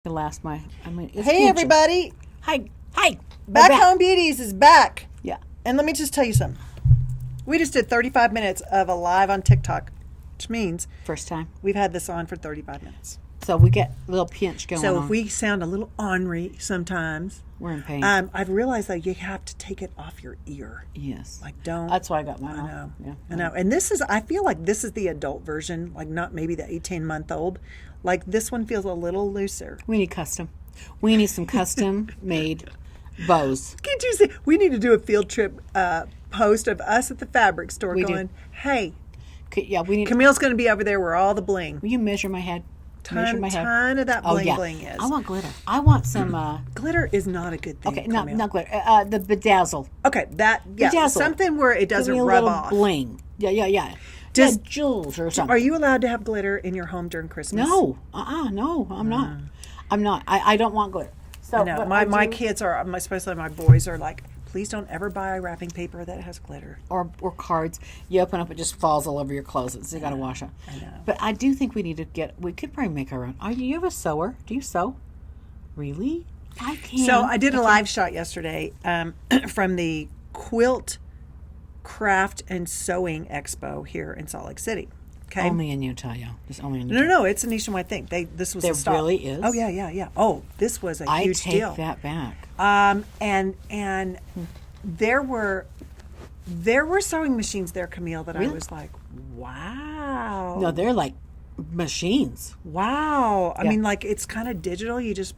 It's Hey, everybody. Hi. We're Backcomb Beauties is back. Yeah. And let me just tell you something. We just did 35 minutes of a live on TikTok, which means First time. we've had this on for 35 minutes. So we get a little pinch going on. So if we sound a little ornery sometimes, we're in pain. I've realized that you have to take it off your ear. Yes. Like, don't. That's why I got mine I off. know. Yeah. I know. And I feel like this is the adult version, like not maybe the 18-month-old. Like this one feels a little looser. We need custom. We need some custom made bows. Can't you see? We need to do a field trip post of us at the fabric store hey, Yeah, we need. Camille's going to be over there where all the bling. Will you measure my head? Ton of that bling is. I want glitter. I want some. Glitter is not a good thing. Okay, Camille. not glitter. The bedazzle. Okay, Bedazzle. something where it doesn't Give me a rub little off. bling. Yeah. Does- jewels or something. Are you allowed to have glitter in your home during Christmas? No. No, I'm not. I'm not. I don't want glitter. So No, but my kids are, especially my boys, are like, please don't ever buy wrapping paper that has glitter. or cards. You open up, it just falls all over your clothes. So you got to wash it. I know. But I do think we need to we could probably make our own. You have a sewer? Do you sew? Really? I can't. So I did a live shot yesterday from the Quilt Craft and Sewing Expo here in Salt Lake City. Okay. Only in Utah, yeah. Just only in Utah. No, it's a nationwide thing. This was There a stop. really is? Oh yeah. Oh, this was a huge I deal. take that back. And there were sewing machines there, Camille, that Really? I was like, wow. No, they're like machines. Wow. I Yeah. mean, like it's kind of digital. You just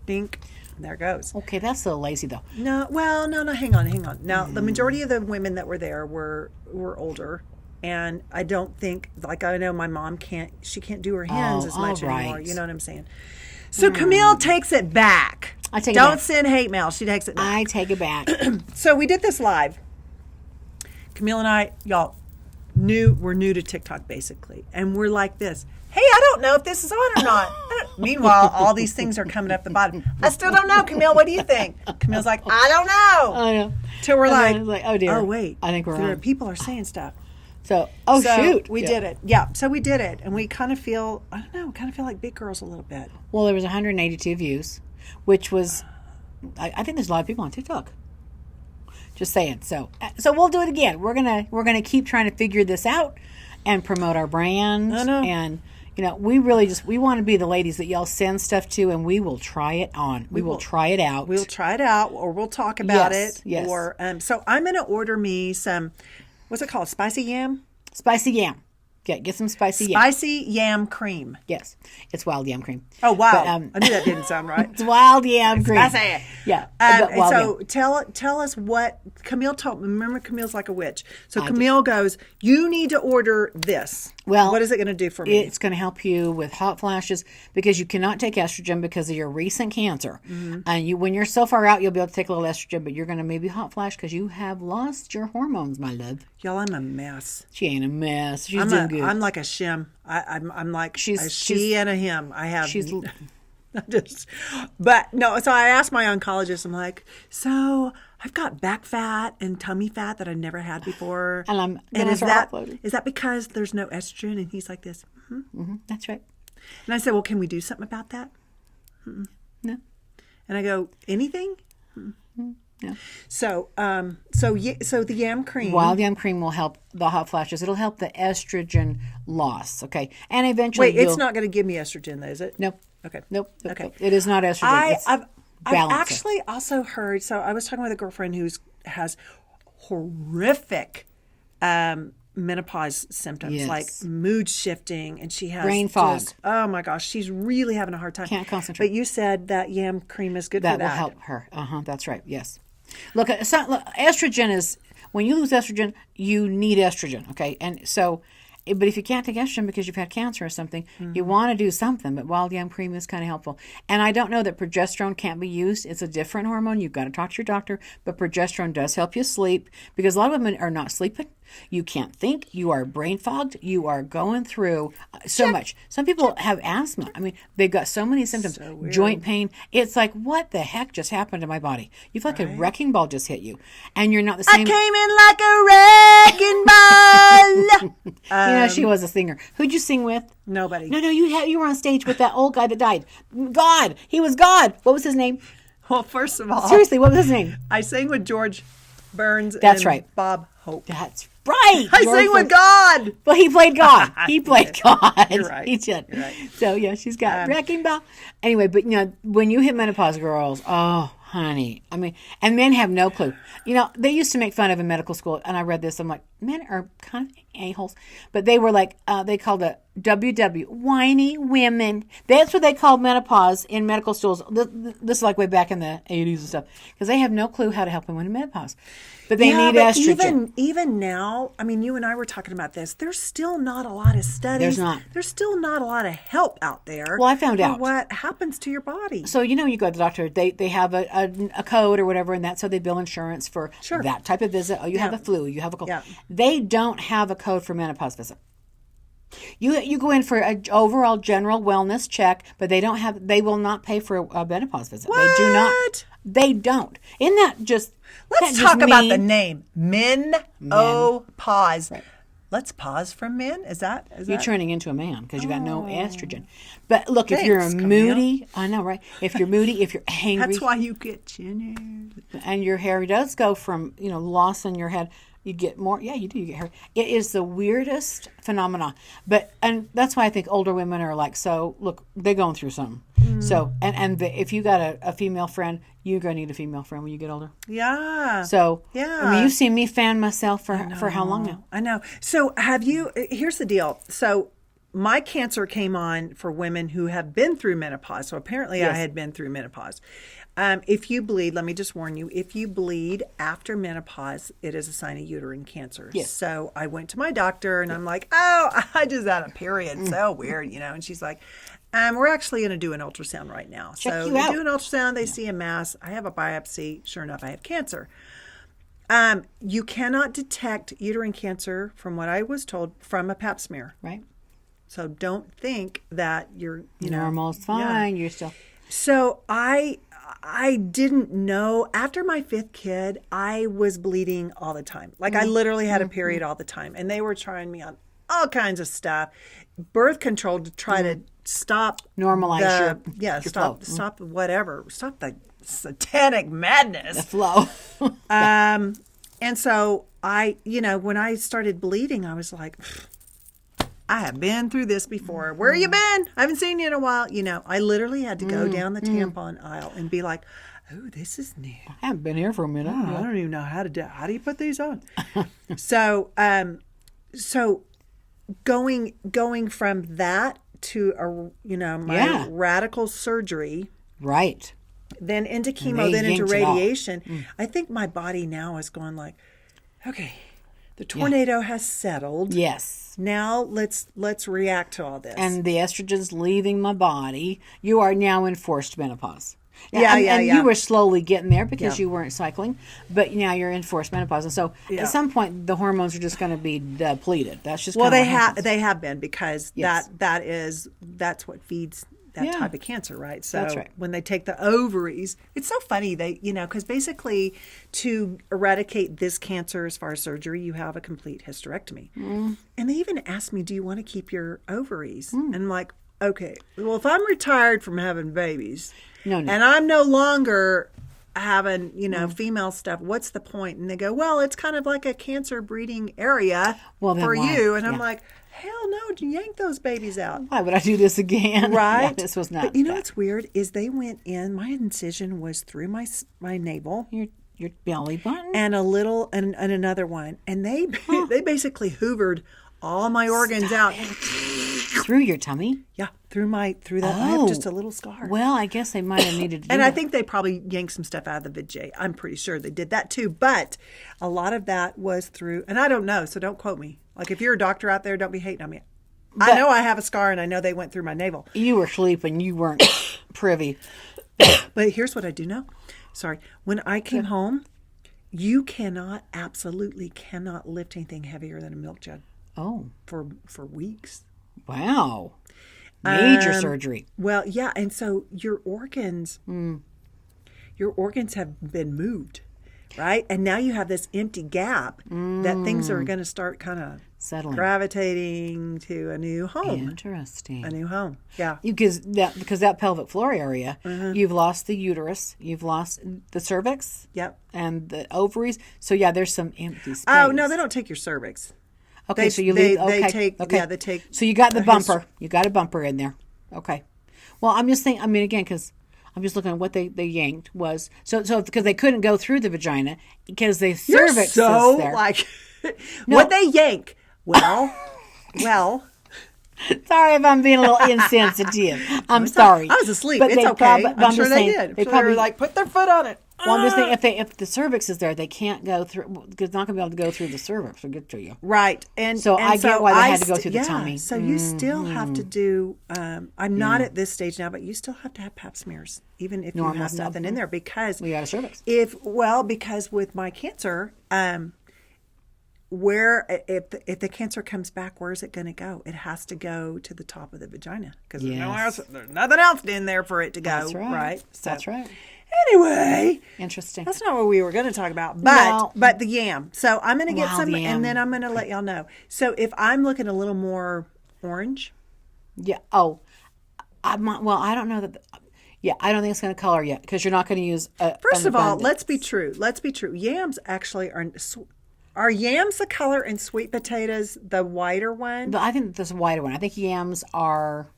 dink, and there it goes. Okay, that's so lazy though. No, hang on. Now, the majority of the women that were there were older. And I don't think, like, I know my mom can't do her hands as much anymore. You know what I'm saying? So Camille takes it back. I take it Don't back. send hate mail. She takes it back. I take it back. So we did this live. Camille and I, y'all, we're new to TikTok basically. And we're like this. Hey, I don't know if this is on or not. Meanwhile, all these things are coming up the bottom. I still don't know, Camille. What do you think? Camille's like, I don't know. I know. Till we're And like, then oh dear. oh, wait. I think we're on. People are saying stuff. So shoot. We did it. Yeah. So we did it. And we kind of feel, I don't know, kind of feel like big girls a little bit. Well, there was 182 views, which was, I think there's a lot of people on TikTok. Just saying. So we'll do it again. We're gonna keep trying to figure this out and promote our brand. I know. And we really we want to be the ladies that y'all send stuff to, and we will try it on. We will try it out. We'll try it out, or we'll talk about it. Yes. Or so I'm gonna order me some. What's it called? Spicy yam. Spicy yam. Get some spicy yam. Spicy yam cream. Yes, it's wild yam cream. Oh wow! But, I knew that didn't sound right. It's wild yam cream. Spicy. Yeah. And wild so yam. tell us what Camille told me. Remember, Camille's like a witch. So Camille goes, "You need to order this." Well, what is it going to do for me? It's going to help you with hot flashes because you cannot take estrogen because of your recent cancer. Mm-hmm. And when you're so far out, you'll be able to take a little estrogen, but you're going to maybe hot flash because you have lost your hormones, my love. Y'all, I'm a mess. She ain't a mess. She's doing good. I'm like a shim. I'm like She's- a she and a him. I have. she's- But no. So I asked my oncologist. I'm like, so I've got back fat and tummy fat that I never had before. And I'm and gonna is start that uploading. is that because there's no estrogen? And he's like this. That's right. And I said, well, can we do something about that? No. And I go, anything? No. So the yam cream. Wild yam cream will help the hot flashes. It'll help the estrogen loss. Okay. And eventually Wait, it's not going to give me estrogen, though, is it? Nope. Okay. Nope. Okay. It is not estrogen. I've balancer. actually also heard. So I was talking with a girlfriend who has horrific menopause symptoms, Yes. like mood shifting, and she has Brain fog. Oh my gosh, she's really having a hard time. Can't concentrate. But you said that yam cream is good that for that. will help her. That's right. Yes. Look, estrogen is when you lose estrogen, you need estrogen. Okay, and so, but if you can't take estrogen because you've had cancer or something, you want to do something. But wild yam cream is kind of helpful. And I don't know that progesterone can't be used. It's a different hormone. You've got to talk to your doctor. But progesterone does help you sleep because a lot of women are not sleeping. You can't think. You are brain fogged. You are going through so much. Some people have asthma. I mean, they've got so many symptoms. So weird. Joint pain. It's like, what the heck just happened to my body? You feel like a wrecking ball just hit you. And you're not the same. I came in like a wrecking ball. She was a singer. Who'd you sing with? Nobody. No, you were on stage with that old guy that died. God. He was God. What was his name? Well, first of all, Seriously, what was his name? I sang with George Burns That's and right. Bob Hope. That's right. I sang with God. Well, he played God. He played God. You're right. He did. You're right. So, yeah, she's got wrecking ball. Anyway, but, when you hit menopause, girls, oh, honey. I mean, and men have no clue. They used to make fun of in medical school, and I read this. I'm like, men are kind of a-holes. But they were like, they called it WW, whiny women. That's what they called menopause in medical schools. This is like way back in the 80s and stuff. Because they have no clue how to help women in menopause. But they need estrogen. Even now, I mean, you and I were talking about this. There's still not a lot of studies. There's not. There's still not a lot of help out there. Well, I found out what happens to your body. So, you go to the doctor, they have a code or whatever, and that's how they bill insurance for that type of visit. Oh, you have a flu, you have a cold. Yeah. They don't have a code for menopause visit. You go in for an overall general wellness check, but they will not pay for a menopause visit. What? They do not. They don't. Isn't that just Let's talk about the name. Menopause. Right. Let's pause from men. Is that? You're turning into a man because you got no estrogen. But look, if you're moody, I know, right? If you're moody, if you're angry. That's why you get chin hair. And your hair does go from, loss in your head. You get more. Yeah, you do. You get hair. It is the weirdest phenomena. And that's why I think older women are like, so look, they're going through something. So, if you got a female friend, you're going to need a female friend when you get older. Yeah. So, yeah. I mean, you've seen me fan myself for how long now? I know. So here's the deal. So my cancer came on for women who have been through menopause. So apparently I had been through menopause. If you bleed, let me just warn you, if you bleed after menopause, it is a sign of uterine cancer. Yes. So I went to my doctor and I'm like, oh, I just had a period. So weird, And she's like, we're actually going to do an ultrasound right now. Check so you out. do an ultrasound. They see a mass. I have a biopsy. Sure enough, I have cancer. You cannot detect uterine cancer, from what I was told, from a pap smear. Right. So don't think that you're, normal is fine. Yeah. You're still. So I didn't know. After my 5th kid, I was bleeding all the time. Like I literally had a period all the time, and they were trying me on all kinds of stuff, birth control to try to stop normalize your stop flow. Stop whatever, stop the satanic madness, the flow. And so I, when I started bleeding, I was like, I have been through this before. Where you been? I haven't seen you in a while. I literally had to go down the tampon aisle and be like, oh, this is new. I haven't been here for a minute. Oh, I don't even know how do you put these on? So going from that to my radical surgery, right? Then into chemo, then into radiation. I think my body now is going like, okay, the tornado has settled. Yes. Now let's react to all this. And the estrogen's leaving my body. You are now in forced menopause. And you were slowly getting there because you weren't cycling, but now you're in forced menopause, and so at some point the hormones are just going to be depleted. That's just they have been because that's what feeds that type of cancer, right? So that's right. When they take the ovaries, it's so funny because basically to eradicate this cancer as far as surgery, you have a complete hysterectomy, and they even asked me, "Do you want to keep your ovaries?" And I'm like, okay, well, if I'm retired from having babies. No. And I'm no longer having, female stuff, what's the point? And they go, well, it's kind of like a cancer breeding area for you. And I'm like, hell no, yank those babies out. Why would I do this again? Right. Yeah, this was not. But what's weird is they went in, my incision was through my navel. Your belly button? And a little, and another one. And they basically hoovered all my organs out. Through your tummy? Yeah, through that. I have just a little scar. Well, I guess they might have needed to do and that. I think they probably yanked some stuff out of the vajay. I'm pretty sure they did that too. But a lot of that was through, and I don't know, so don't quote me. Like if you're a doctor out there, don't be hating on me. I know I have a scar and I know they went through my navel. You were sleeping. You weren't privy. But here's what I do know. Sorry. When I came home, you absolutely cannot lift anything heavier than a milk jug Oh, for weeks. wow. Major surgery. Well, yeah, and so your organs have been moved, right? And now you have this empty gap that things are going to start kind of Settling. gravitating to a new home. Interesting. A new home. Yeah. Because that pelvic floor area, you've lost the uterus, you've lost the cervix, Yep. and the ovaries. So yeah, there's some empty space. Oh, no, they don't take your cervix. Okay, so you leave. Okay, They take. okay. Yeah, they take. So you got the bumper. You got a bumper in there. Okay. Well, I'm just thinking. I mean, again, because I'm just looking at what they yanked was so because they couldn't go through the vagina because the cervix so is there. like what they yank. Well. Sorry if I'm being a little insensitive. I'm sorry. I was asleep. But It's they okay. but I'm sure just they saying, did. They Sure probably were like put their foot on it. Well, I'm just thinking if the cervix is there, they can't go through because it's not going to be able to go through the cervix or get to you. Right, and So I get why they had to go through the tummy. So you still have to do. I'm not at this stage now, but you still have to have Pap smears, even if Normal you have stuff. nothing in there, because We got a cervix. because with my cancer, if the cancer comes back, where is it going to go? It has to go to the top of the vagina because Yes. there's nothing else in there for it to go. That's right. So, That's right. Anyway, Interesting. that's not what we were going to talk about, No. but the yam. So I'm going to get Wow, some, the yam. and then I'm going to let y'all know. So if I'm looking a little more orange, Yeah. Oh, I don't know that. Yeah, I don't think it's going to color yet because you're not going to use. first of all, let's be true. Yams actually are yams the color and sweet potatoes the whiter one? I think this whiter one. I think yams are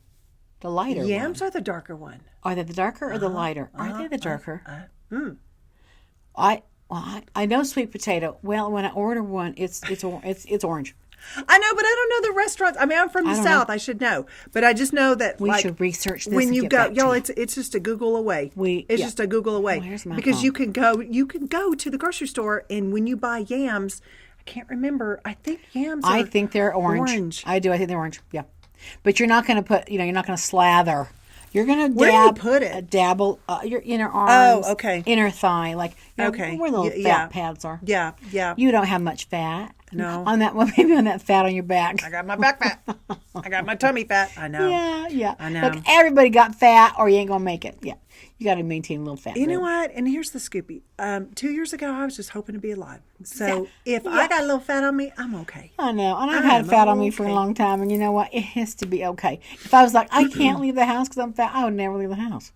the lighter. Yams one. are the darker one. Are they the darker or the lighter? Are they the darker? I know sweet potato. Well, when I order one, it's orange. I know, but I don't know the restaurants. I mean, I'm from the South. I should know, but I just know that We should research this when and you get go, back to y'all. you. It's just a Google away. It's Yeah. just a Google away Oh, here's my because phone. you can go to the grocery store, and when you buy yams, I can't remember. I think yams. I think they're orange. I do. I think they're orange. Yeah, but you're not going to put. You're not going to slather. You're going to Where do you put it? Dabble your inner arms. Oh, okay. Inner thigh, like Okay. where little fat pads are. Yeah, yeah. You don't have much fat. No. On that, well, maybe on that fat on your back. I got my back fat. I got my tummy fat. I know. Yeah. I know. Look, everybody got fat, or you ain't gonna make it. Yeah, you got to maintain a little fat. You know what? And here's the scoopy. 2 years ago, I was just hoping to be alive. So if I got a little fat on me, I'm okay. I know, and I've had fat on me for a long time, and you know what? It has to be okay. If I was like, I can't leave the house because I'm fat, I would never leave the house.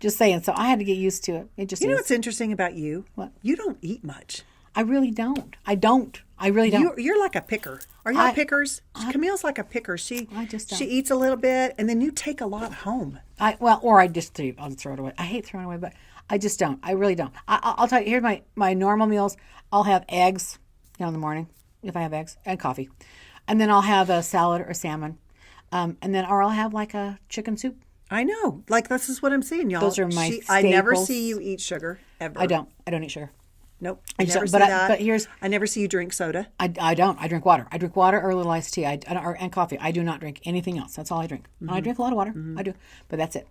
Just saying. So I had to get used to it. It just You know is. what's interesting about you? What? You don't eat much. I really don't. I really don't. You're like a picker. Are y'all pickers? Camille's like a picker. She just don't. she eats a little bit, and then you take a lot home. Or I just I'll just throw it away. I hate throwing it away, but I just don't. I really don't. I'll tell you. Here's my normal meals. I'll have eggs, in the morning if I have eggs and coffee, and then I'll have a salad or salmon, or I'll have like a chicken soup. I know. Like this is what I'm saying, y'all. Those are my I never staples. see you eat sugar ever. I don't eat sugar. Nope. I I just never don't. see But that. but here's I never see you drink soda. I don't. I drink water. I drink water or a little iced tea. And coffee. I do not drink anything else. That's all I drink. And I drink a lot of water. I do, but that's it.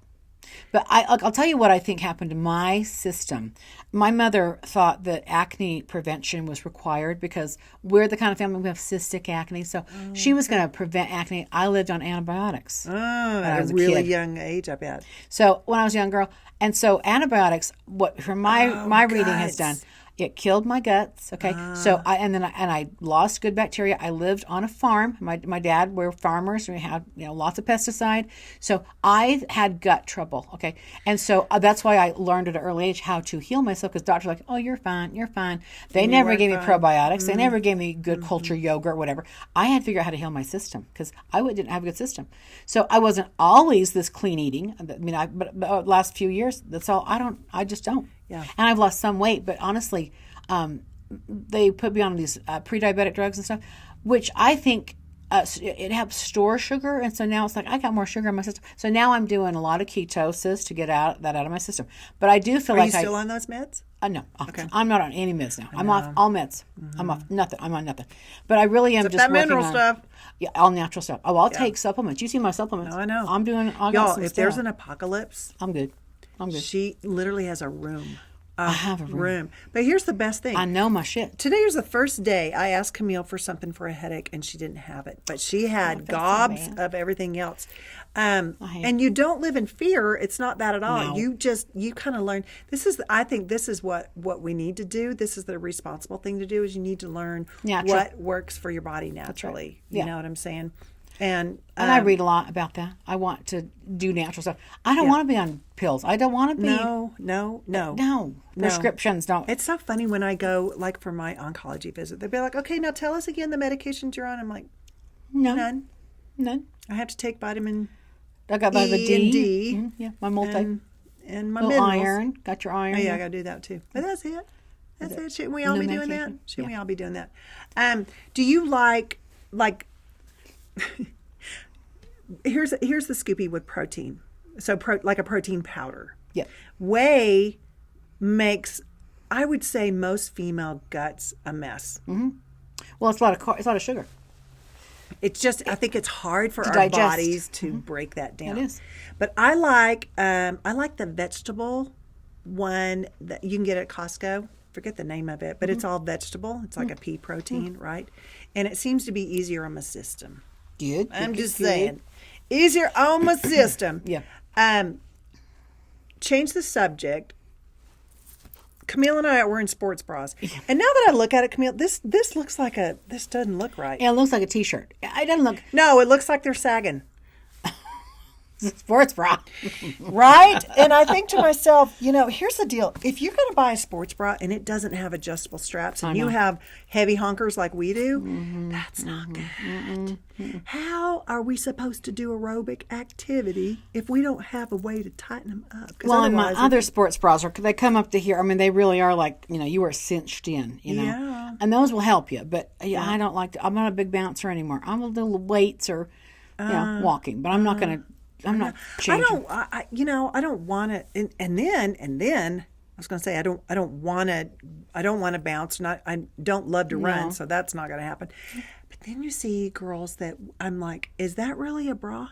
But I'll tell you what I think happened to my system. My mother thought that acne prevention was required because we're the kind of family we have cystic acne. So she was going to prevent acne. I lived on antibiotics. At a really young age, I bet. So when I was a young girl, and so antibiotics, what from my reading has done, it killed my guts. Okay, so I lost good bacteria. I lived on a farm. My dad, we're farmers. We had lots of pesticide. So I had gut trouble. Okay, and so that's why I learned at an early age how to heal myself. Because doctors were like, oh, you're fine, you're fine. They never gave me probiotics. They never gave me good culture yogurt, whatever. I had to figure out how to heal my system because I didn't have a good system. So I wasn't always this clean eating. I mean, but last few years, that's all. I just don't. Yeah. And I've lost some weight, but honestly, they put me on these pre-diabetic drugs and stuff, which I think it helps store sugar. And so now it's like I got more sugar in my system. So now I'm doing a lot of ketosis to get that out of my system. But I do feel Are like you still on those meds? No. Okay. I'm not on any meds now. I'm off all meds. I'm off nothing. I'm on nothing. But I really am just that working mineral on, stuff. Yeah, all natural stuff. Oh, I'll take supplements. You see my supplements. No, I know. I'm doing all Y'all, some if stuff. there's an apocalypse, I'm good. she literally has a room I have a room. But here's the best thing. I know my shit. Today was the first day I asked Camille for something for a headache, and she didn't have it. But she had so gobs bad. of everything else. And you don't live in fear. It's not that at all. No. You kind of learn. I think this is what we need to do. This is the responsible thing to do, is you need to learn what works for your body naturally. Yeah. You know what I'm saying? And I read a lot about that. I want to do natural stuff. I don't want to be on pills. I don't want to be. No. Prescriptions don't. It's so funny when I go, like, for my oncology visit. They'll be like, okay, now tell us again the medications you're on. I'm like, None. I have to take vitamin I got vitamin D. and D. Mhm, yeah, my multi. And my Little minerals. iron. Got your iron. Oh, yeah, I got to do that too. But that's it. That's it. Shouldn't we all No be doing that? medication? Shouldn't we all be doing that? Do you like here's the scoopy with protein. So like a protein powder. Yeah. Whey makes, I would say, most female guts a mess. Mm-hmm. Well, it's a lot of sugar. It's just, I think it's hard for our digest. bodies to break that down. It is. But I like the vegetable one that you can get at Costco. Forget the name of it, but it's all vegetable. It's like a pea protein, right? And it seems to be easier on my system. Good. I'm just saying, easier on my system. Yeah. Change the subject. Camille and I are wearing sports bras, and now that I look at it, Camille, this looks like this doesn't look right. Yeah, it looks like a T-shirt. It doesn't look No, it looks like they're sagging. sports bra. Right? And I think to myself, here's the deal. If you're going to buy a sports bra and it doesn't have adjustable straps and you have heavy honkers like we do, that's not good. How are we supposed to do aerobic activity if we don't have a way to tighten them up? Well, and my other sports bras they come up to here. I mean, they really are like, you are cinched in, Yeah. And those will help you. But I don't like I'm not a big bouncer anymore. I'm a little weights or, walking. But I'm not going to. I'm not changing. I don't want to. And then I was going to say I don't want to bounce, and I don't love to run, so that's not going to happen. But then you see girls that I'm like, is that really a bra?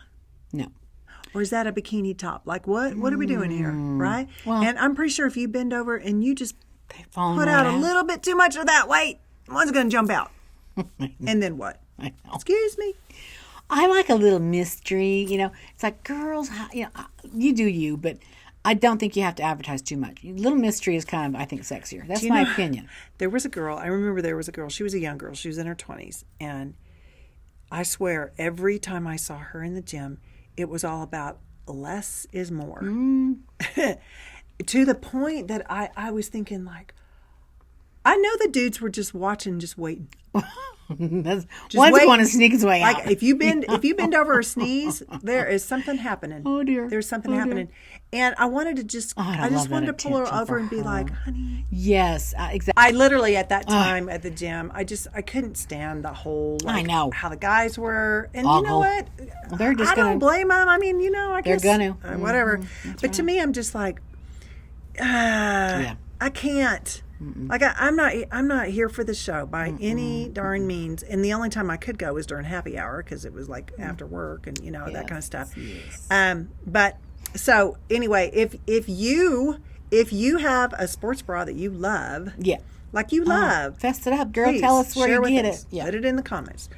No. Or is that a bikini top? Like, what are we doing here, right? Well, and I'm pretty sure if you bend over and you just put put out a little bit too much of that weight, one's going to jump out. And then what? I know. Excuse me. I like a little mystery, It's like, girls, you do you, but I don't think you have to advertise too much. Little mystery is kind of, I think, sexier. That's my opinion. There was a girl, I remember there was a girl, she was a young girl, she was in her 20s, and I swear every time I saw her in the gym, it was all about less is more. To the point that I was thinking, like, I know the dudes were just watching, just waiting. One's going to sneak his way out. Like if you bend over or sneeze, there is something happening. Oh dear. There's something happening. And I wanted to just I just wanted to pull her over and be like, honey. Yes, exactly. I literally at that time at the gym, I couldn't stand the whole I know how the guys were. And awful. You know what? They're just don't blame them. I mean, I guess they're gonna whatever. But to me, I'm just like I can't. Like I'm not here for the show by any darn means. And the only time I could go was during happy hour because it was like after work and that kind of stuff. Yes. But so anyway, if you have a sports bra that you love, like you love, fess it up, girl. please Tell us where share you with get us. it. Yeah. Put it in the comments.